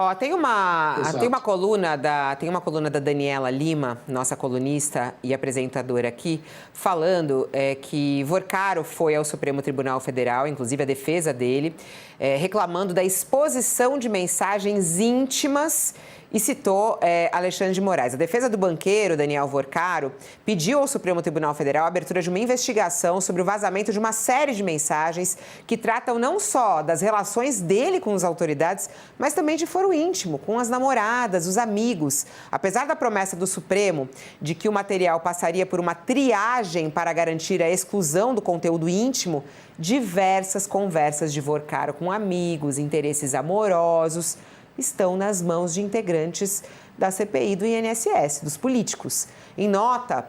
Ó, Exato. tem uma coluna da Daniela Lima, nossa colunista e apresentadora aqui, falando que Vorcaro foi ao Supremo Tribunal Federal, inclusive a defesa dele, reclamando da exposição de mensagens íntimas e citou Alexandre de Moraes. A defesa do banqueiro, Daniel Vorcaro, pediu ao Supremo Tribunal Federal a abertura de uma investigação sobre o vazamento de uma série de mensagens que tratam não só das relações dele com as autoridades, mas também de foro íntimo, com as namoradas, os amigos. Apesar da promessa do Supremo de que o material passaria por uma triagem para garantir a exclusão do conteúdo íntimo, diversas conversas de Vorcaro com amigos, interesses amorosos, estão nas mãos de integrantes da CPI do INSS, dos políticos. Em nota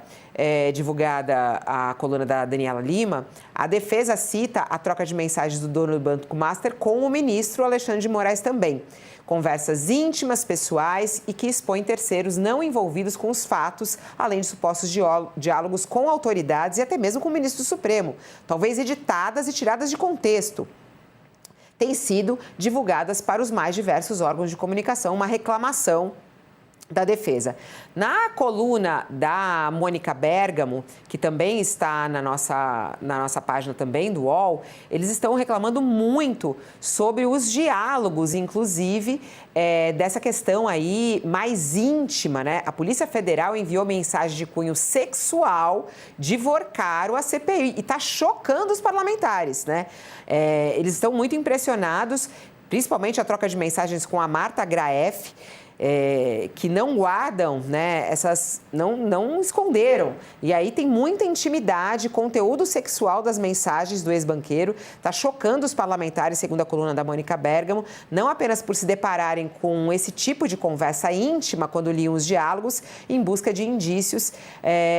divulgada à coluna da Daniela Lima, a defesa cita a troca de mensagens do dono do Banco Master com o ministro Alexandre de Moraes também. Conversas íntimas, pessoais e que expõem terceiros não envolvidos com os fatos, além de supostos diálogos com autoridades e até mesmo com o ministro do Supremo, talvez editadas e tiradas de contexto. Têm sido divulgadas para os mais diversos órgãos de comunicação, uma reclamação da defesa. Na coluna da Mônica Bergamo, que também está na nossa página também do UOL, eles estão reclamando muito sobre os diálogos, inclusive, dessa questão aí mais íntima, né? A Polícia Federal enviou mensagem de cunho sexual de Vorcaro à CPI e está chocando os parlamentares, né? Eles estão muito impressionados, principalmente a troca de mensagens com a Marta Graef, que não guardam, né, não esconderam. E aí tem muita intimidade, conteúdo sexual das mensagens do ex-banqueiro. Está chocando os parlamentares, segundo a coluna da Mônica Bergamo, não apenas por se depararem com esse tipo de conversa íntima quando liam os diálogos, em busca de indícios.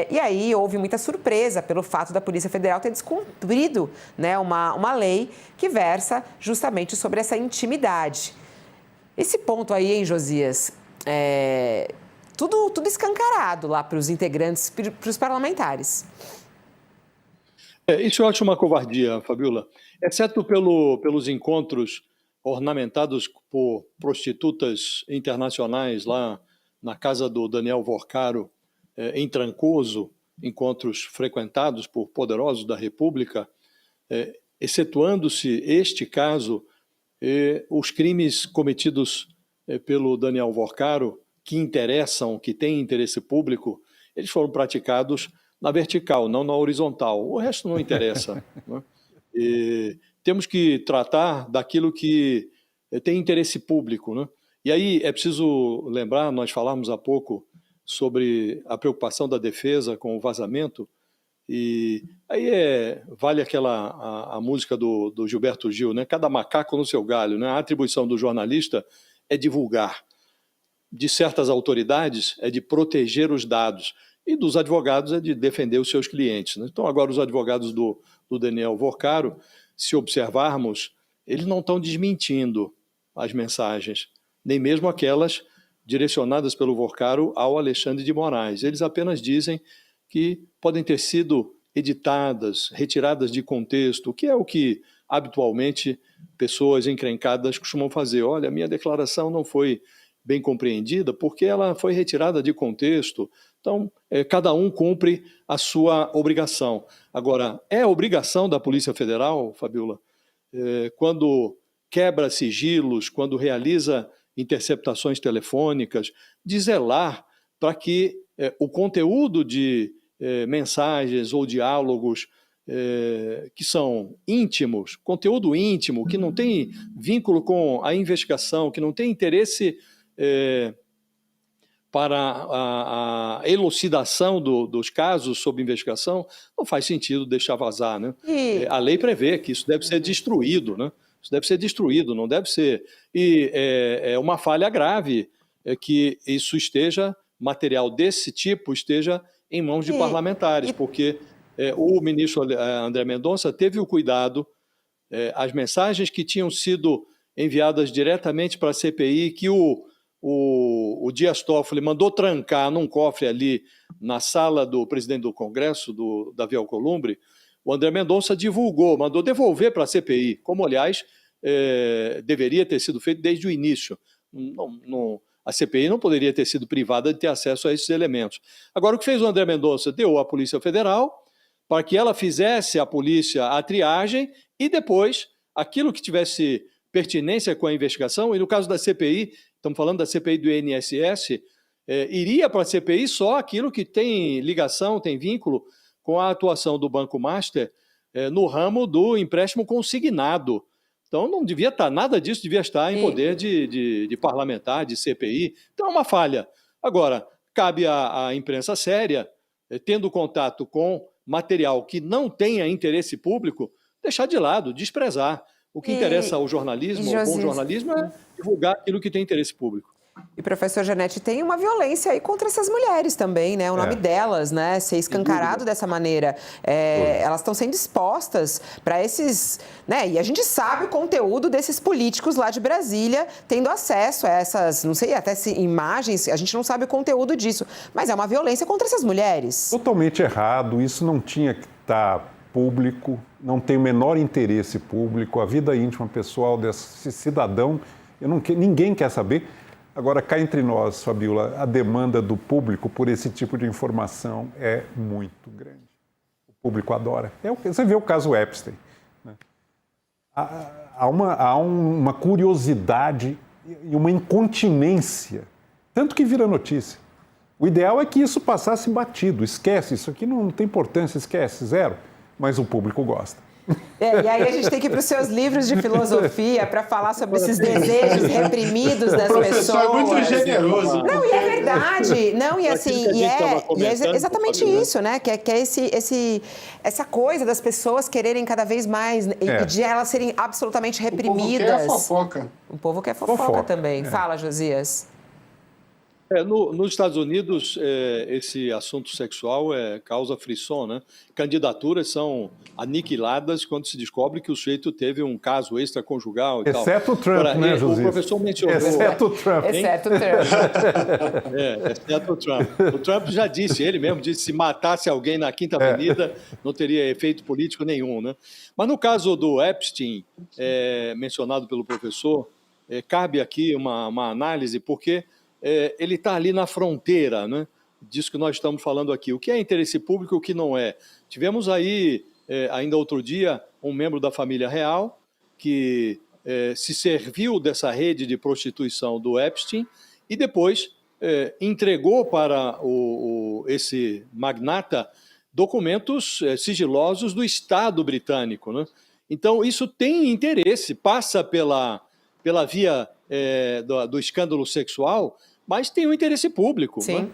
E aí houve muita surpresa pelo fato da Polícia Federal ter descumprido, né, uma lei que versa justamente sobre essa intimidade. Esse ponto aí, hein, Josias, tudo escancarado lá para os integrantes, para os parlamentares. Isso eu acho uma covardia, Fabiola. Exceto pelos encontros ornamentados por prostitutas internacionais lá na casa do Daniel Vorcaro, em Trancoso, encontros frequentados por poderosos da República, excetuando-se este caso, os crimes cometidos pelo Daniel Vorcaro, que interessam, que têm interesse público, eles foram praticados na vertical, não na horizontal. O resto não interessa. Né? Temos que tratar daquilo que tem interesse público. Né? E aí é preciso lembrar, nós falamos há pouco sobre a preocupação da defesa com o vazamento, e aí vale a música do Gilberto Gil, né? Cada macaco no seu galho. Né? A atribuição do jornalista é divulgar, de certas autoridades é de proteger os dados, e dos advogados é de defender os seus clientes. Né? Então agora os advogados do Daniel Vorcaro, se observarmos, eles não estão desmentindo as mensagens, nem mesmo aquelas direcionadas pelo Vorcaro ao Alexandre de Moraes. Eles apenas dizem que podem ter sido editadas, retiradas de contexto, que é o que habitualmente pessoas encrencadas costumam fazer. Olha, a minha declaração não foi bem compreendida porque ela foi retirada de contexto. Então, cada um cumpre a sua obrigação. Agora, é obrigação da Polícia Federal, Fabiola, quando quebra sigilos, quando realiza interceptações telefônicas, de zelar para que o conteúdo de mensagens ou diálogos que são íntimos, conteúdo íntimo, que não tem vínculo com a investigação, que não tem interesse para a elucidação dos casos sob investigação, não faz sentido deixar vazar. Né? A lei prevê que isso deve ser destruído, né? Isso deve ser destruído, não deve ser... E é uma falha grave que isso material desse tipo esteja em mãos de parlamentares, porque o ministro André Mendonça teve o cuidado, as mensagens que tinham sido enviadas diretamente para a CPI, que o Dias Toffoli mandou trancar num cofre ali na sala do presidente do Congresso, do Davi Alcolumbre, o André Mendonça divulgou, mandou devolver para a CPI, como, aliás, deveria ter sido feito desde o início. A CPI não poderia ter sido privada de ter acesso a esses elementos. Agora, o que fez o André Mendonça? Deu à Polícia Federal para que ela fizesse a polícia a triagem e depois, aquilo que tivesse pertinência com a investigação, e no caso da CPI, estamos falando da CPI do INSS, iria para a CPI só aquilo que tem ligação, tem vínculo com a atuação do Banco Master no ramo do empréstimo consignado. Então, não devia estar, nada disso devia estar em poder de parlamentar, de CPI. Então, é uma falha. Agora, cabe à imprensa séria, tendo contato com material que não tenha interesse público, deixar de lado, desprezar. O que interessa ao jornalismo, ao bom jornalismo, é divulgar aquilo que tem interesse público. E, professor Janete, tem uma violência aí contra essas mulheres também, né? O nome delas, né? Ser escancarado dessa maneira. Elas estão sendo expostas para esses... né? E a gente sabe o conteúdo desses políticos lá de Brasília tendo acesso a essas, não sei, até imagens, a gente não sabe o conteúdo disso. Mas é uma violência contra essas mulheres. Totalmente errado, isso não tinha que estar público, não tem o menor interesse público, a vida íntima pessoal desse cidadão, ninguém quer saber. Agora, cá entre nós, Fabíola, a demanda do público por esse tipo de informação é muito grande. O público adora. Você vê o caso Epstein, né? Há uma curiosidade e uma incontinência, tanto que vira notícia. O ideal é que isso passasse batido. Esquece, isso aqui não tem importância, esquece, zero. Mas o público gosta. E aí a gente tem que ir para os seus livros de filosofia para falar sobre esses desejos reprimidos das pessoas. O professor é muito generoso. Não, e é verdade. Não, e assim, é exatamente isso, né? Que é essa coisa das pessoas quererem cada vez mais e de elas serem absolutamente reprimidas. O povo quer fofoca também. Fala, Josias. Nos Estados Unidos, esse assunto sexual causa frisson, né? Candidaturas são aniquiladas quando se descobre que o sujeito teve um caso extraconjugal e tal. Exceto o Trump, né, José? O professor mencionou... Exceto o Trump. Exceto o Trump. Exceto o Trump. O Trump já disse, ele mesmo disse, se matasse alguém na Quinta Avenida, não teria efeito político nenhum, né? Mas no caso do Epstein, mencionado pelo professor, cabe aqui uma análise, porque... ele está ali na fronteira, né, disso que nós estamos falando aqui. O que é interesse público e o que não é? Tivemos aí, ainda outro dia, um membro da família real que se serviu dessa rede de prostituição do Epstein e depois entregou para esse magnata documentos sigilosos do Estado britânico, né? Então, isso tem interesse, passa pela via do escândalo sexual, mas tem um interesse público. Né?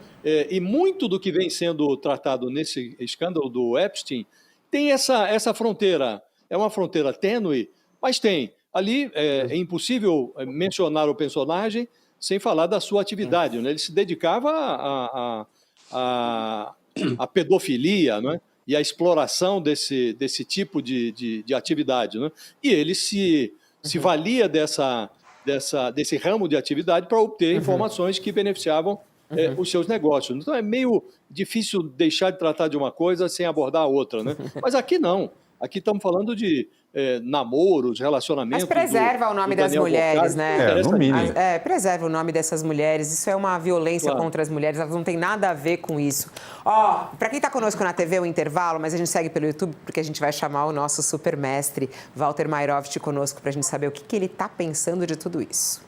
E muito do que vem sendo tratado nesse escândalo do Epstein tem essa fronteira. É uma fronteira tênue, mas tem. Ali é impossível mencionar o personagem sem falar da sua atividade. Né? Ele se dedicava à pedofilia, né? E à exploração desse tipo de atividade. Né? E ele se valia desse ramo de atividade para obter informações que beneficiavam os seus negócios. Então, é meio difícil deixar de tratar de uma coisa sem abordar a outra, né? Mas aqui não. Aqui estamos falando de namoros, relacionamentos... Mas preserva o nome das mulheres, né? Preserva o nome dessas mulheres. Isso é uma violência contra as mulheres. Elas não têm nada a ver com isso. Para quem está conosco na TV, é um intervalo, mas a gente segue pelo YouTube, porque a gente vai chamar o nosso supermestre, Walter Mairovich, conosco, para a gente saber o que ele está pensando de tudo isso.